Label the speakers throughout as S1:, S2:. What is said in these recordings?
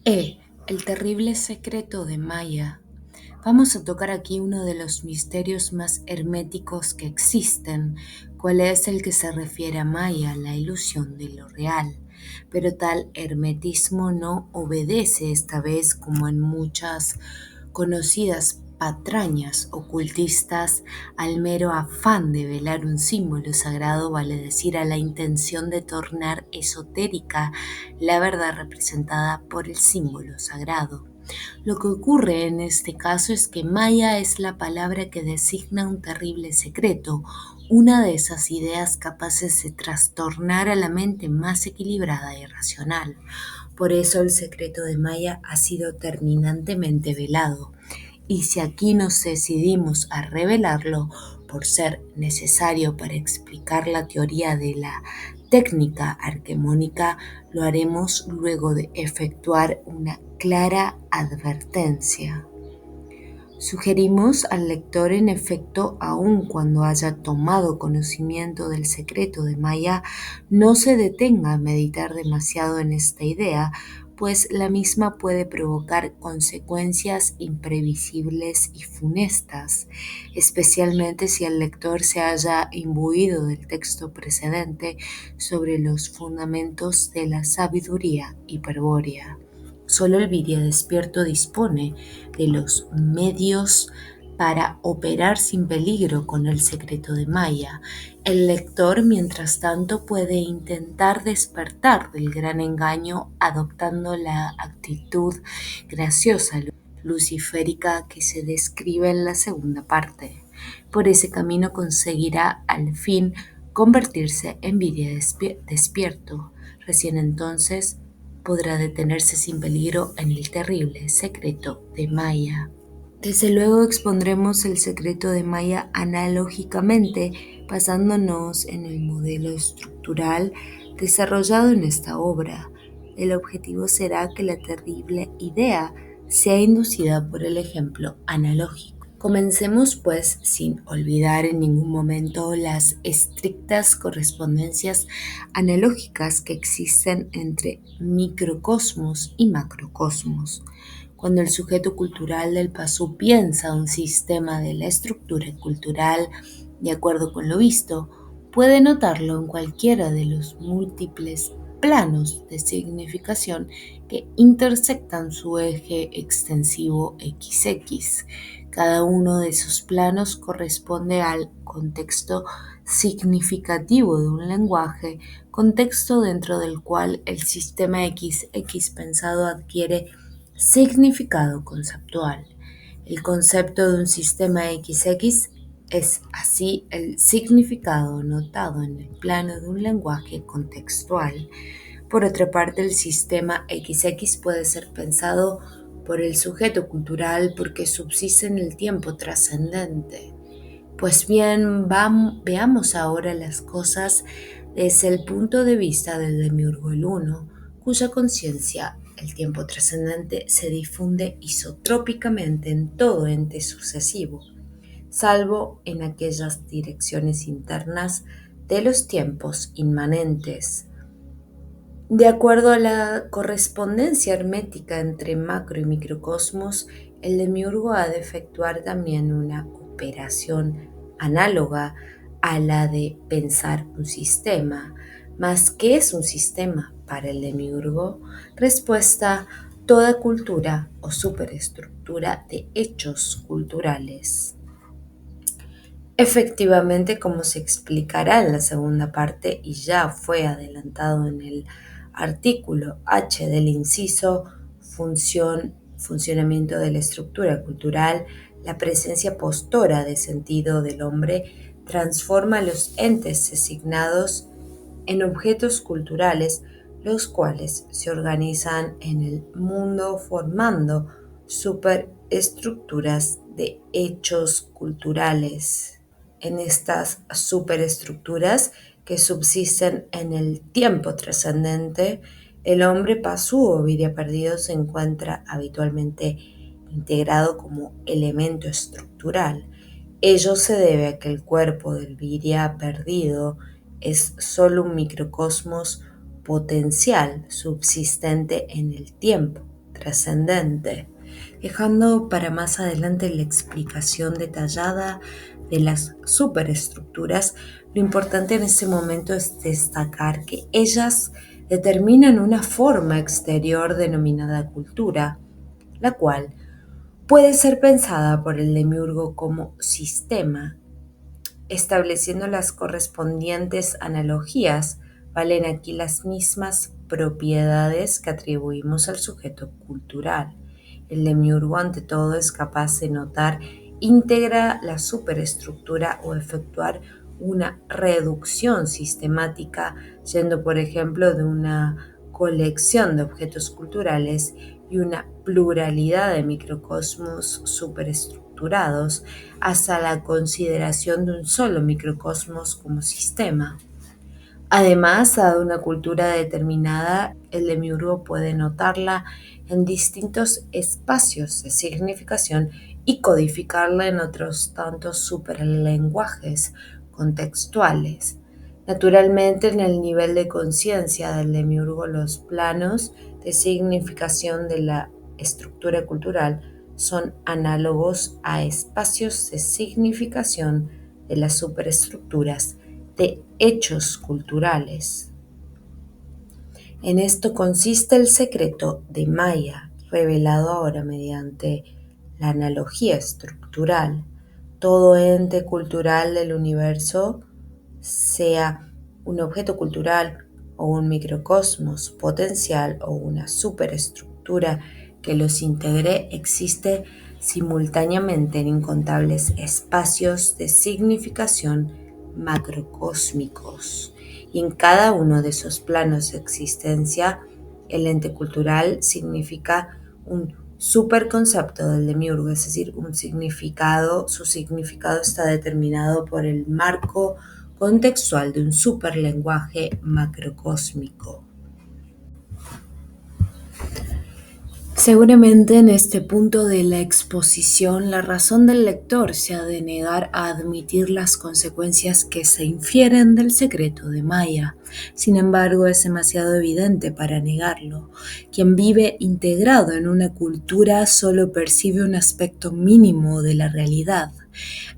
S1: El terrible secreto de Maya. Vamos a tocar aquí uno de los misterios más herméticos que existen, cuál es el que se refiere a Maya, la ilusión de lo real. Pero tal hermetismo no obedece esta vez, como en muchas conocidas patrañas ocultistas, al mero afán de velar un símbolo sagrado, vale decir, a la intención de tornar esotérica la verdad representada por el símbolo sagrado. Lo que ocurre en este caso es que Maya es la palabra que designa un terrible secreto, una de esas ideas capaces de trastornar a la mente más equilibrada y racional. Por eso el secreto de Maya ha sido terminantemente velado. Y si aquí nos decidimos a revelarlo por ser necesario para explicar la teoría de la técnica arquemónica, lo haremos luego de efectuar una clara advertencia. Sugerimos al lector, en efecto, aun cuando haya tomado conocimiento del secreto de Maya, no se detenga a meditar demasiado en esta idea, pues la misma puede provocar consecuencias imprevisibles y funestas, especialmente si el lector se haya imbuido del texto precedente sobre los fundamentos de la sabiduría hiperbórea. Solo el Viria despierto dispone de los medios para operar sin peligro con el secreto de Maya. El lector, mientras tanto, puede intentar despertar del gran engaño adoptando la actitud graciosa, luciférica que se describe en la segunda parte. Por ese camino conseguirá al fin convertirse en Viria despierto. Recién entonces podrá detenerse sin peligro en el terrible secreto de Maya. Desde luego expondremos el secreto de Maya analógicamente, basándonos en el modelo estructural desarrollado en esta obra. El objetivo será que la terrible idea sea inducida por el ejemplo analógico. Comencemos, pues, sin olvidar en ningún momento las estrictas correspondencias analógicas que existen entre microcosmos y macrocosmos. Cuando el sujeto cultural del pasú piensa un sistema de la estructura cultural de acuerdo con lo visto, puede notarlo en cualquiera de los múltiples planos de significación que intersectan su eje extensivo XX. Cada uno de esos planos corresponde al contexto significativo de un lenguaje, contexto dentro del cual el sistema XX pensado adquiere significado conceptual. El concepto de un sistema XX es así el significado notado en el plano de un lenguaje contextual. Por otra parte, el sistema XX puede ser pensado por el sujeto cultural porque subsiste en el tiempo trascendente. Pues bien, veamos ahora las cosas desde el punto de vista del demiurgo el uno, cuya conciencia, el tiempo trascendente, se difunde isotrópicamente en todo ente sucesivo, salvo en aquellas direcciones internas de los tiempos inmanentes. De acuerdo a la correspondencia hermética entre macro y microcosmos, el demiurgo ha de efectuar también una operación análoga a la de pensar un sistema. Mas, ¿qué es un sistema para el demiurgo? Respuesta: toda cultura o superestructura de hechos culturales. Efectivamente, como se explicará en la segunda parte y ya fue adelantado en el artículo H del inciso funcionamiento de la estructura cultural, la presencia postora de sentido del hombre transforma los entes designados en objetos culturales, los cuales se organizan en el mundo formando superestructuras de hechos culturales. En estas superestructuras que subsisten en el tiempo trascendente, el hombre pasú o viria perdido se encuentra habitualmente integrado como elemento estructural. Ello se debe a que el cuerpo del viria perdido es solo un microcosmos potencial subsistente en el tiempo trascendente, dejando para más adelante la explicación detallada de las superestructuras. Lo importante en ese momento es destacar que ellas determinan una forma exterior denominada cultura, la cual puede ser pensada por el demiurgo como sistema, estableciendo las correspondientes analogías. Valen aquí las mismas propiedades que atribuimos al sujeto cultural. El demiurgo, ante todo, es capaz de notar íntegra la superestructura o efectuar una reducción sistemática, yendo, por ejemplo, de una colección de objetos culturales y una pluralidad de microcosmos superestructurados hasta la consideración de un solo microcosmos como sistema. Además, dada una cultura determinada, el demiurgo puede notarla en distintos espacios de significación y codificarla en otros tantos superlenguajes contextuales. Naturalmente, en el nivel de conciencia del demiurgo, los planos de significación de la estructura cultural son análogos a espacios de significación de las superestructuras de hechos culturales. En esto consiste el secreto de Maya, revelado ahora mediante la analogía estructural. Todo ente cultural del universo, sea un objeto cultural o un microcosmos potencial o una superestructura que los integre, existe simultáneamente en incontables espacios de significación macrocósmicos. Y en cada uno de esos planos de existencia, el ente cultural significa un superconcepto del demiurgo, es decir, su significado está determinado por el marco contextual de un superlenguaje macrocósmico. Seguramente en este punto de la exposición la razón del lector se ha de negar a admitir las consecuencias que se infieren del secreto de Maya. Sin embargo, es demasiado evidente para negarlo. Quien vive integrado en una cultura solo percibe un aspecto mínimo de la realidad.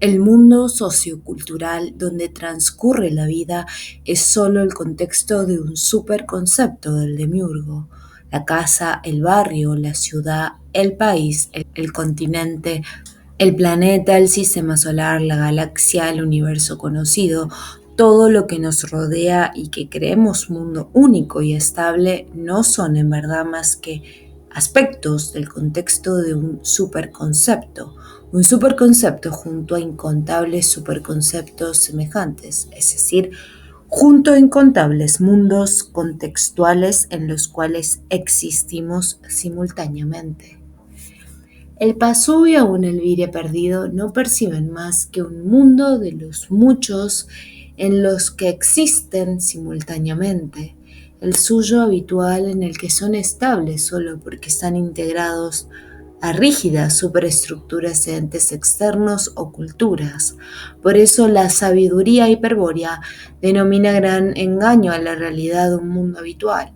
S1: El mundo sociocultural donde transcurre la vida es solo el contexto de un superconcepto del demiurgo. La casa, el barrio, la ciudad, el país, el continente, el planeta, el sistema solar, la galaxia, el universo conocido, todo lo que nos rodea y que creemos mundo único y estable no son en verdad más que aspectos del contexto de un superconcepto junto a incontables superconceptos semejantes, es decir, junto a incontables mundos contextuales en los cuales existimos simultáneamente. El Pasú y aún el Vire perdido no perciben más que un mundo de los muchos en los que existen simultáneamente, el suyo habitual en el que son estables solo porque están integrados a rígidas superestructuras de entes externos o culturas. Por eso la sabiduría hiperbórea denomina gran engaño a la realidad de un mundo habitual,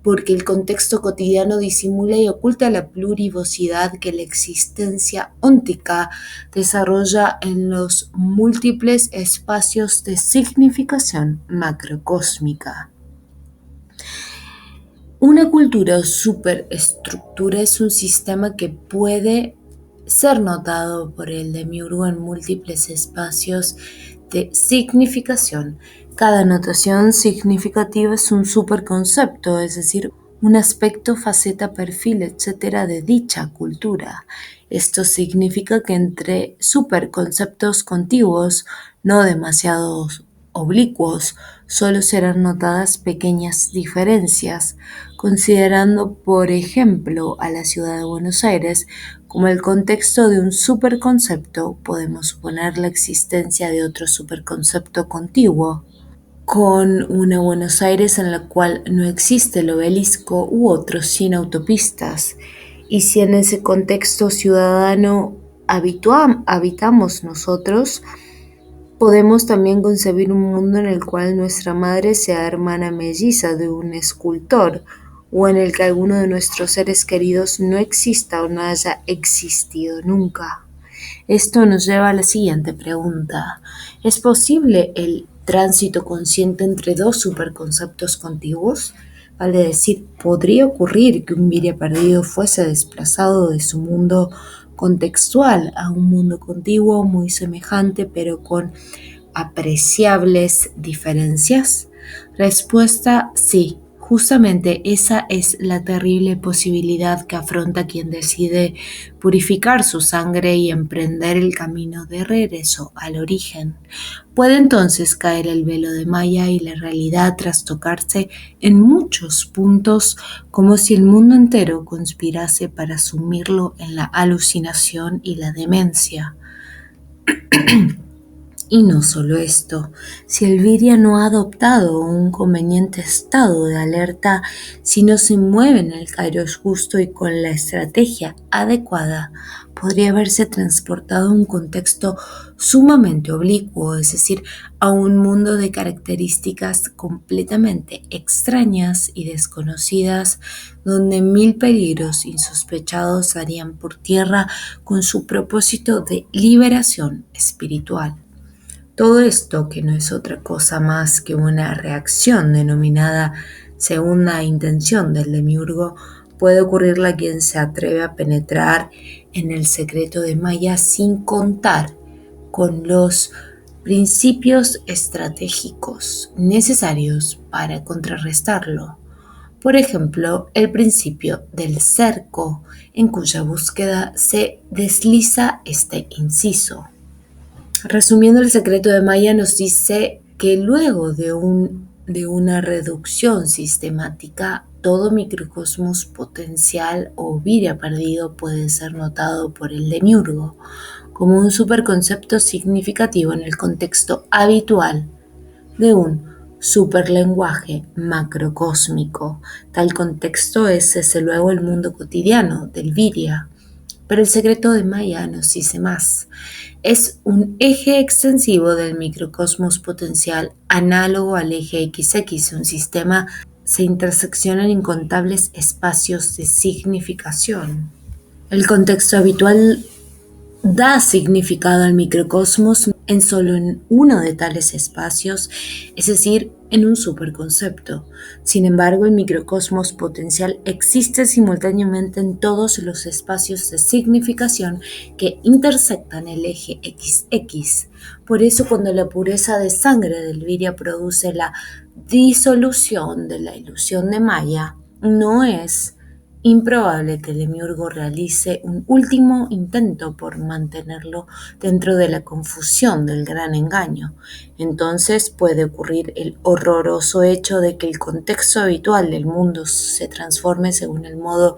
S1: porque el contexto cotidiano disimula y oculta la plurivocidad que la existencia óntica desarrolla en los múltiples espacios de significación macrocósmica. Una cultura o superestructura es un sistema que puede ser notado por el demiurgo en múltiples espacios de significación. Cada notación significativa es un superconcepto, es decir, un aspecto, faceta, perfil, etcétera, de dicha cultura. Esto significa que entre superconceptos contiguos, no demasiado oblicuos, solo serán notadas pequeñas diferencias, considerando, por ejemplo, a la ciudad de Buenos Aires como el contexto de un superconcepto. Podemos suponer la existencia de otro superconcepto contiguo, con una Buenos Aires en la cual no existe el obelisco u otro sin autopistas. Y si en ese contexto ciudadano habitamos nosotros, podemos también concebir un mundo en el cual nuestra madre sea hermana melliza de un escultor, o en el que alguno de nuestros seres queridos no exista o no haya existido nunca. Esto nos lleva a la siguiente pregunta. ¿Es posible el tránsito consciente entre dos superconceptos contiguos? Vale decir, ¿podría ocurrir que un Viria perdido fuese desplazado de su mundo contextual a un mundo contiguo muy semejante pero con apreciables diferencias? Respuesta sí. Justamente esa es la terrible posibilidad que afronta quien decide purificar su sangre y emprender el camino de regreso al origen. Puede entonces caer el velo de Maya y la realidad trastocarse en muchos puntos, como si el mundo entero conspirase para sumirlo en la alucinación y la demencia. Y no solo esto, si el Viria no ha adoptado un conveniente estado de alerta, si no se mueve en el kairos justo y con la estrategia adecuada, podría haberse transportado a un contexto sumamente oblicuo, es decir, a un mundo de características completamente extrañas y desconocidas, donde mil peligros insospechados harían por tierra con su propósito de liberación espiritual. Todo esto, que no es otra cosa más que una reacción denominada segunda intención del demiurgo, puede ocurrirle a quien se atreve a penetrar en el secreto de Maya sin contar con los principios estratégicos necesarios para contrarrestarlo. Por ejemplo, el principio del cerco, en cuya búsqueda se desliza este inciso. Resumiendo, el secreto de Maya nos dice que luego de una reducción sistemática, todo microcosmos potencial o Viria perdido puede ser notado por el demiurgo como un superconcepto significativo en el contexto habitual de un superlenguaje macrocósmico. Tal contexto es, desde luego, el mundo cotidiano del Viria. Pero el secreto de Maya nos dice más. Es un eje extensivo del microcosmos potencial análogo al eje XX. Un sistema se interseccionan incontables espacios de significación. El contexto habitual da significado al microcosmos en solo en uno de tales espacios, es decir, en un superconcepto. Sin embargo, el microcosmos potencial existe simultáneamente en todos los espacios de significación que intersectan el eje XX. Por eso, cuando la pureza de sangre del Viria produce la disolución de la ilusión de Maya, no es improbable que el demiurgo realice un último intento por mantenerlo dentro de la confusión del gran engaño. Entonces puede ocurrir el horroroso hecho de que el contexto habitual del mundo se transforme según el modo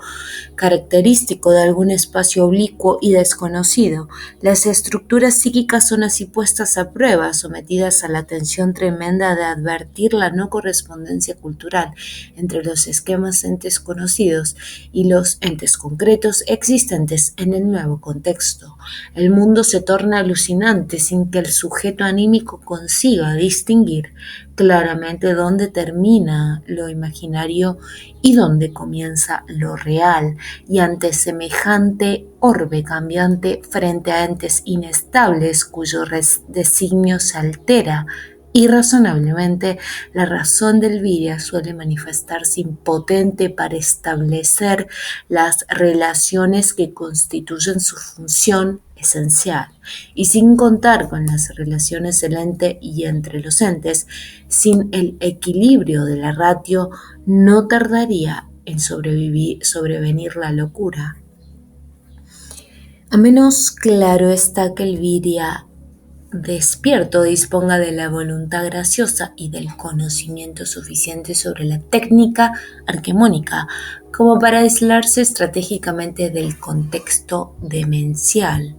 S1: característico de algún espacio oblicuo y desconocido. Las estructuras psíquicas son así puestas a prueba, sometidas a la tensión tremenda de advertir la no correspondencia cultural entre los esquemas entes conocidos y los entes concretos existentes en el nuevo contexto. El mundo se torna alucinante sin que el sujeto anímico consiga distinguir claramente dónde termina lo imaginario y dónde comienza lo real, y ante semejante orbe cambiante frente a entes inestables cuyo designio se altera irrazonablemente, la razón del Viria suele manifestarse impotente para establecer las relaciones que constituyen su función esencial, y sin contar con las relaciones del ente y entre los entes, sin el equilibrio de la ratio, no tardaría en sobrevenir la locura. A menos claro está que el Viria despierto disponga de la voluntad graciosa y del conocimiento suficiente sobre la técnica arquemónica como para aislarse estratégicamente del contexto demencial.